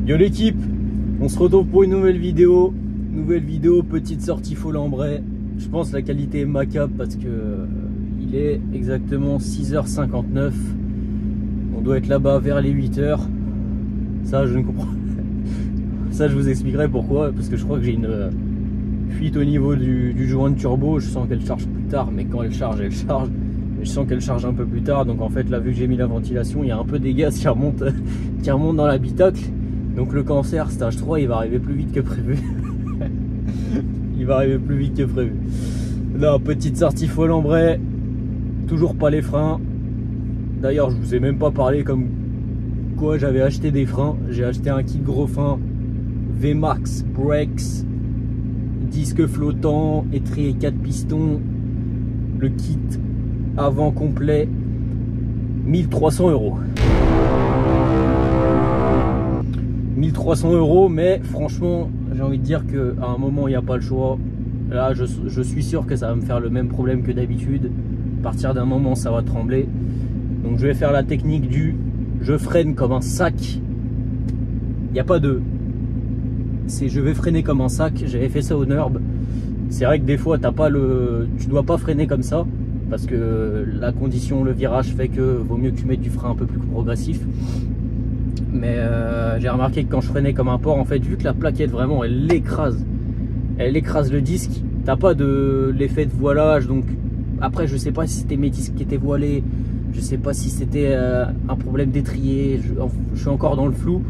Yo l'équipe, on se retrouve pour une nouvelle vidéo. Petite sortie Folembray. Je pense que la qualité est macabre parce que il est exactement 6h59. On doit être là-bas vers les 8h. Ça, je ne comprends. Ça, je vous expliquerai pourquoi. Parce que je crois que j'ai une fuite au niveau du joint de turbo. Je sens qu'elle charge plus tard, mais quand elle charge, elle charge. Et je sens qu'elle charge un peu plus tard. Donc en fait, là, vu que j'ai mis la ventilation, il y a un peu des gaz qui remontent dans l'habitacle. Donc le cancer stage 3, il va arriver plus vite que prévu. Il va arriver plus vite que prévu. Là, petite sortie Folembray. Toujours pas les freins. D'ailleurs, je vous ai même pas parlé comme quoi j'avais acheté des freins. J'ai acheté un kit gros frein VMAX Brakes, disque flottant, étrier 4 pistons. Le kit avant complet, 1300 €. 1300 €, mais franchement, j'ai envie de dire qu'à un moment, il n'y a pas le choix. Là, je suis sûr que ça va me faire le même problème que d'habitude. À partir d'un moment, ça va trembler. Donc, je vais faire la technique du je freine comme un sac. Il n'y a pas de... C'est je vais freiner comme un sac. J'avais fait ça au NURB. C'est vrai que des fois, tu dois pas freiner comme ça. Parce que la condition, le virage fait que vaut mieux que tu mettes du frein un peu plus progressif. Mais j'ai remarqué que quand je freinais comme un porc, en fait, vu que la plaquette vraiment elle écrase le disque, t'as pas de l'effet de voilage. Donc après, je sais pas si c'était mes disques qui étaient voilés, je sais pas si c'était un problème d'étrier, je suis encore dans le flou.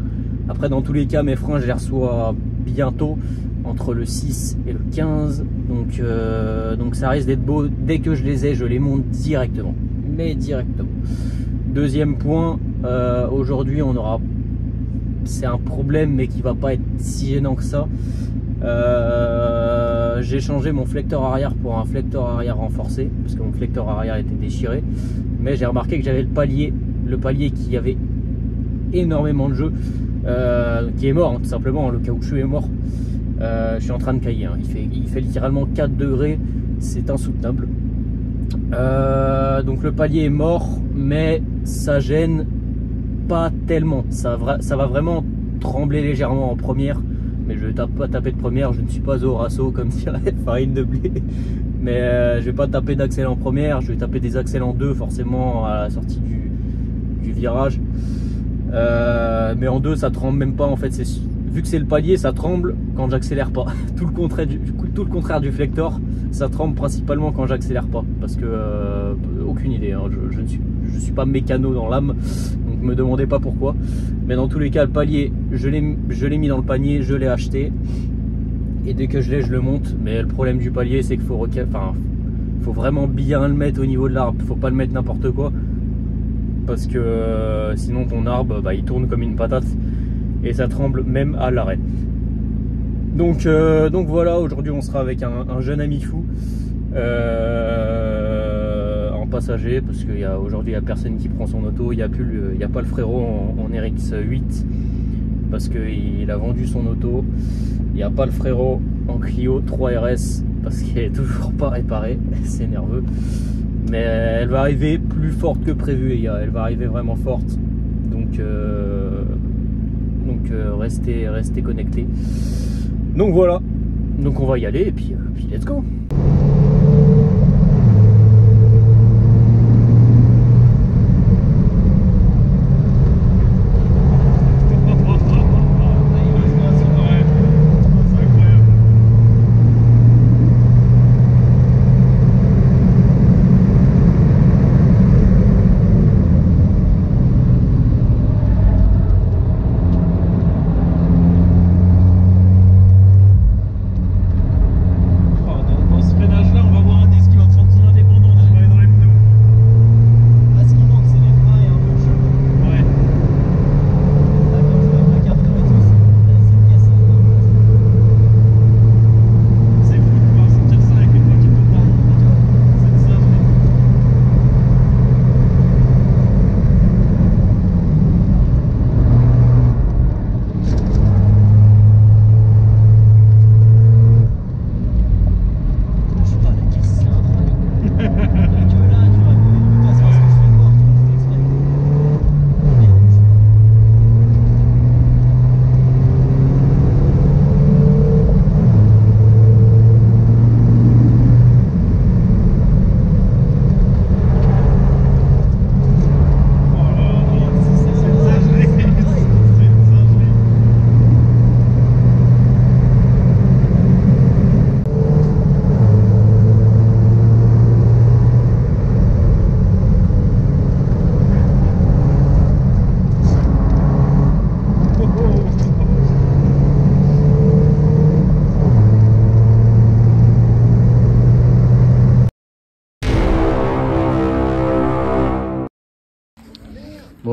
Après, dans tous les cas, mes freins, je les reçois bientôt entre le 6 et le 15, donc ça risque d'être beau. Dès que je les ai, je les monte directement, mais directement. Deuxième point, aujourd'hui on aura, c'est un problème mais qui va pas être si gênant que ça. J'ai changé mon flecteur arrière pour un flecteur arrière renforcé parce que mon flecteur arrière était déchiré, mais j'ai remarqué que j'avais le palier qui avait énormément de jeu, qui est mort, hein, tout simplement. Le caoutchouc est mort. Je suis en train de cailler, hein. Il fait littéralement 4 degrés, c'est insoutenable. Donc le palier est mort, mais ça gêne pas tellement. Ça va vraiment trembler légèrement en première, mais je vais pas taper de première. Je ne suis pas au Horaceau comme dirait Farine de Blé, mais je vais pas taper d'accel en première. Je vais taper des accels en deux forcément à la sortie du virage, mais en deux ça tremble même pas en fait. Vu que c'est le palier, ça tremble quand j'accélère pas. Tout le contraire du flector, ça tremble principalement quand j'accélère pas. Parce que aucune idée, hein. Je suis pas mécano dans l'âme, donc me demandez pas pourquoi. Mais dans tous les cas, le palier, je l'ai mis dans le panier, je l'ai acheté. Et dès que je l'ai, je le monte. Mais le problème du palier, c'est qu'il faut vraiment bien le mettre au niveau de l'arbre. Faut pas le mettre n'importe quoi. Parce que sinon ton arbre, il tourne comme une patate. Et ça tremble même à l'arrêt. Donc voilà, aujourd'hui on sera avec un jeune ami fou en passager, parce qu'aujourd'hui il n'y a personne qui prend son auto. Il n'y a pas le frérot en RX8 parce qu'il a vendu son auto. Il n'y a pas le frérot en Clio 3 RS parce qu'il n'est toujours pas réparé. C'est nerveux, mais elle va arriver plus forte que prévu, les gars. Elle va arriver vraiment forte, donc restez connectés. Donc voilà, donc on va y aller et puis let's go. Dans ce freinage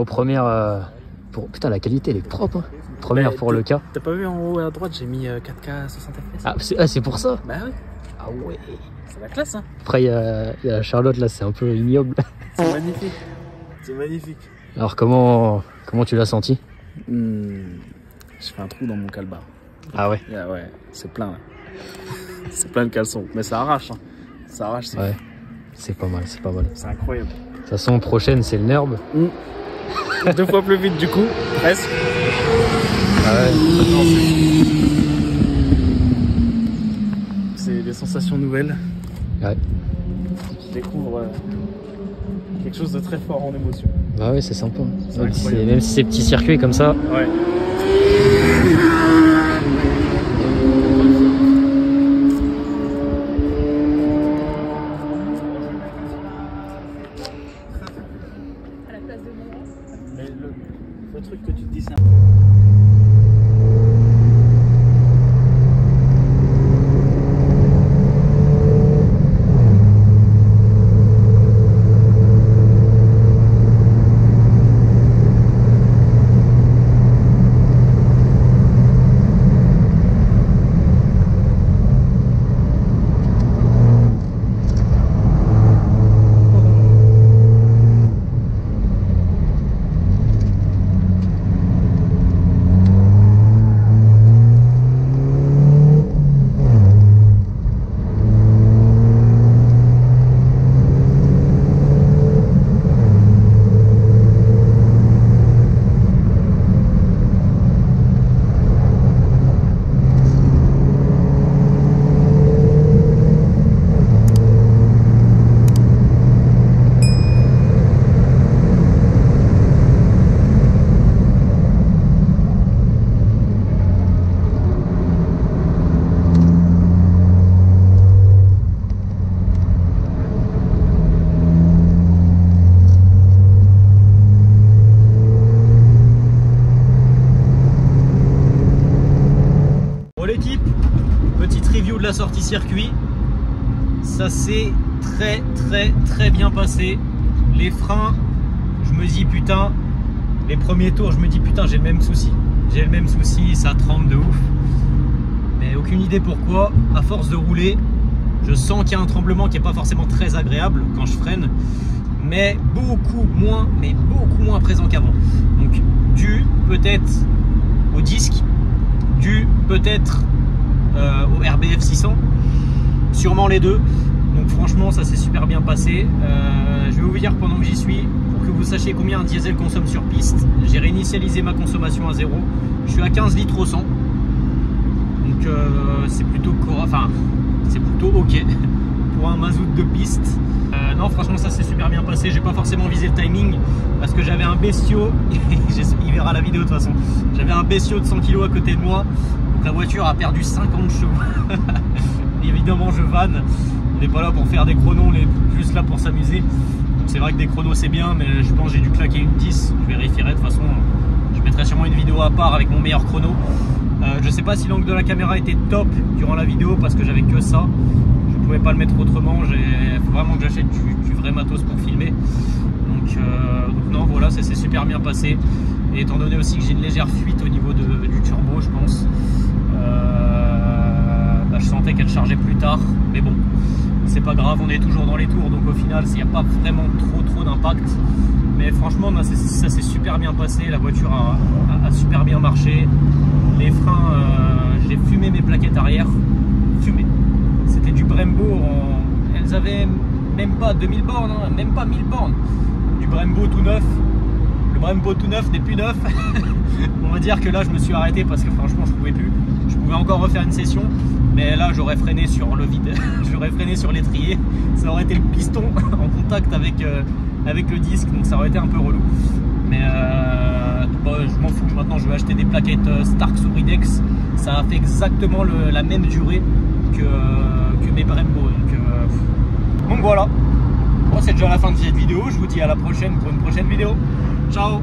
aux premières. Putain, la qualité elle est propre. Hein. Première pour le cas. T'as pas vu en haut à droite, j'ai mis 4K 60 FPS. Ah, c'est pour ça. Bah ouais. Ah ouais. C'est la classe, hein. Après, il y a Charlotte là, c'est un peu ignoble. C'est magnifique. C'est magnifique. Alors, comment tu l'as senti? Je fais un trou dans mon calbar. Ah ouais. Yeah, ouais, c'est plein là. C'est plein de caleçons. Mais ça arrache, hein. Ça arrache, c'est ouais. C'est pas mal, c'est pas mal. C'est incroyable. De toute façon, prochaine, c'est le NERB. 2 fois plus vite du coup, presque. Ah ouais. C'est des sensations nouvelles. Ouais. Je découvre quelque chose de très fort en émotion. Bah ouais, c'est sympa. Même si c'est petits circuits comme ça. Ouais. Mais le truc que tu te dis, c'est l'équipe, petite review de la sortie circuit. Ça s'est très bien passé. Les freins, je me dis putain, les premiers tours, je me dis putain, j'ai le même souci. J'ai le même souci, ça tremble de ouf. Mais aucune idée pourquoi. À force de rouler, je sens qu'il y a un tremblement qui n'est pas forcément très agréable quand je freine. Mais beaucoup moins présent qu'avant. Donc dû peut-être au disque, dû peut-être au RBF 600, sûrement les deux. Donc franchement ça s'est super bien passé. Je vais vous dire pendant que j'y suis, pour que vous sachiez combien un diesel consomme sur piste, j'ai réinitialisé ma consommation à 0. Je suis à 15 litres au 100. Donc c'est plutôt ok pour un mazout de piste. Non franchement ça s'est super bien passé. J'ai pas forcément visé le timing parce que j'avais un bestiau, il verra la vidéo de toute façon, j'avais un bestiau de 100 kg à côté de moi, donc la voiture a perdu 50 chevaux. Évidemment je vanne, on n'est pas là pour faire des chronos, on est plus là pour s'amuser. C'est vrai que des chronos c'est bien, mais je pense que j'ai dû claquer une 10, je vérifierai de toute façon, je mettrai sûrement une vidéo à part avec mon meilleur chrono. Je sais pas si l'angle de la caméra était top durant la vidéo parce que j'avais que ça. Je pouvais pas le mettre autrement. Il faut vraiment que j'achète du vrai matos pour filmer. Donc non, voilà, ça s'est super bien passé. Et étant donné aussi que j'ai une légère fuite au niveau du turbo, je pense, je sentais qu'elle chargeait plus tard. Mais bon, c'est pas grave, on est toujours dans les tours. Donc au final, il n'y a pas vraiment trop d'impact. Mais franchement, ça s'est super bien passé. La voiture a super bien marché. Les freins, j'ai fumé mes plaquettes arrière. Fumé. C'était du Brembo. Elles avaient même pas 2000 bornes, hein, même pas 1000 bornes. Du Brembo tout neuf. Le Brembo tout neuf n'est plus neuf. On va dire que là, je me suis arrêté parce que franchement, je pouvais plus. Je pouvais encore refaire une session. Mais là, j'aurais freiné sur le vide. J'aurais freiné sur l'étrier. Ça aurait été le piston en contact avec le disque. Donc ça aurait été un peu relou. Mais je m'en fous. Maintenant, je vais acheter des plaquettes Stark sur Ridex. Ça a fait exactement la même durée que mes Brembo. Donc voilà. Bon, c'est déjà la fin de cette vidéo. Je vous dis à la prochaine pour une prochaine vidéo. Ciao!